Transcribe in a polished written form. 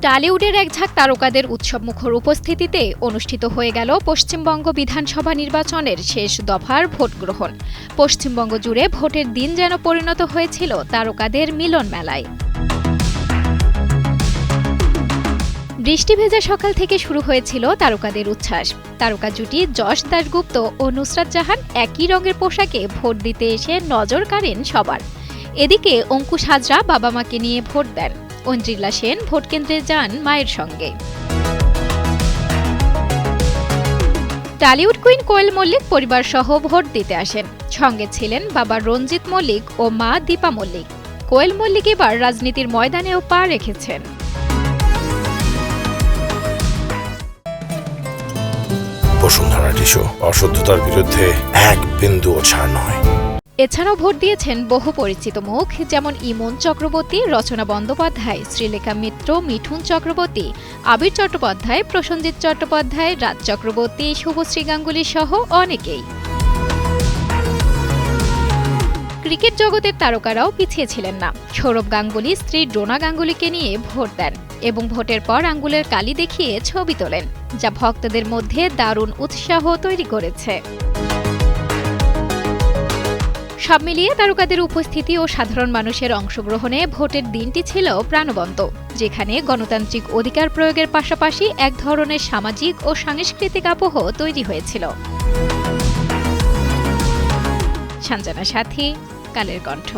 টালিউডের একঝাঁক তারকাদের উৎসবমুখর উপস্থিতিতে অনুষ্ঠিত হয়ে গেল পশ্চিমবঙ্গ বিধানসভা নির্বাচনের শেষ দফার ভোট গ্রহণ। পশ্চিমবঙ্গ জুড়ে ভোটের দিন যেন পরিণত হয়েছিল তারকাদের মিলন মেলায়। বৃষ্টি ভেজা সকাল থেকে শুরু হয়েছিল তারকাদের উচ্ছ্বাস। তারকা জুটি যশ দাশগুপ্ত ও নুসরাত জাহান একই রঙের পোশাকে ভোট দিতে এসে নজর কাড়েন সবার। এদিকে অঙ্কুশ হাজরা বাবা মাকে নিয়ে ভোট দেন। ঐন্দ্রিলা সেন ভোটকেন্দ্রে যান মায়ের সঙ্গে। টালিউড কুইন কোয়েল মল্লিক পরিবার সহ ভোট দিতে আসেন। সঙ্গে ছিলেন বাবা রঞ্জিত মল্লিক ও মা দীপা মল্লিক। কোয়েল মল্লিক এবার রাজনীতির ময়দানেও পা রেখেছেন। বসুন্ধরা টিস্যু, অশুদ্ধতার বিরুদ্ধে এক বিন্দুও ছাড় নয়। এছাড়াও ভোট দিয়েছেন বহু পরিচিত মুখ, যেমন ইমন চক্রবর্তী, রচনা বন্দ্যোপাধ্যায়, শ্রীলেখা মিত্র, মিঠুন চক্রবর্তী, আবির চট্টোপাধ্যায়, প্রসেনজিৎ চট্টোপাধ্যায়, রাজ চক্রবর্তী, শুভশ্রী গাঙ্গুলি সহ অনেকেই। ক্রিকেট জগতের তারকারাও পিছিয়ে ছিলেন না। সৌরভ গাঙ্গুলি স্ত্রী ডোনা গাঙ্গুলিকে নিয়ে ভোট দেন এবং ভোটের পর আঙ্গুলের কালি দেখিয়ে ছবি তোলেন, যা ভক্তদের মধ্যে দারুণ উৎসাহ তৈরি করেছে। সব মিলিয়ে তারকাদের উপস্থিতি ও সাধারণ মানুষের অংশগ্রহণে ভোটের দিনটি ছিল প্রাণবন্ত, যেখানে গণতান্ত্রিক অধিকার প্রয়োগের পাশাপাশি এক ধরনের সামাজিক ও সাংস্কৃতিক আবহ তৈরি হয়েছিল। সঞ্জনা সাথী, কালের কণ্ঠ।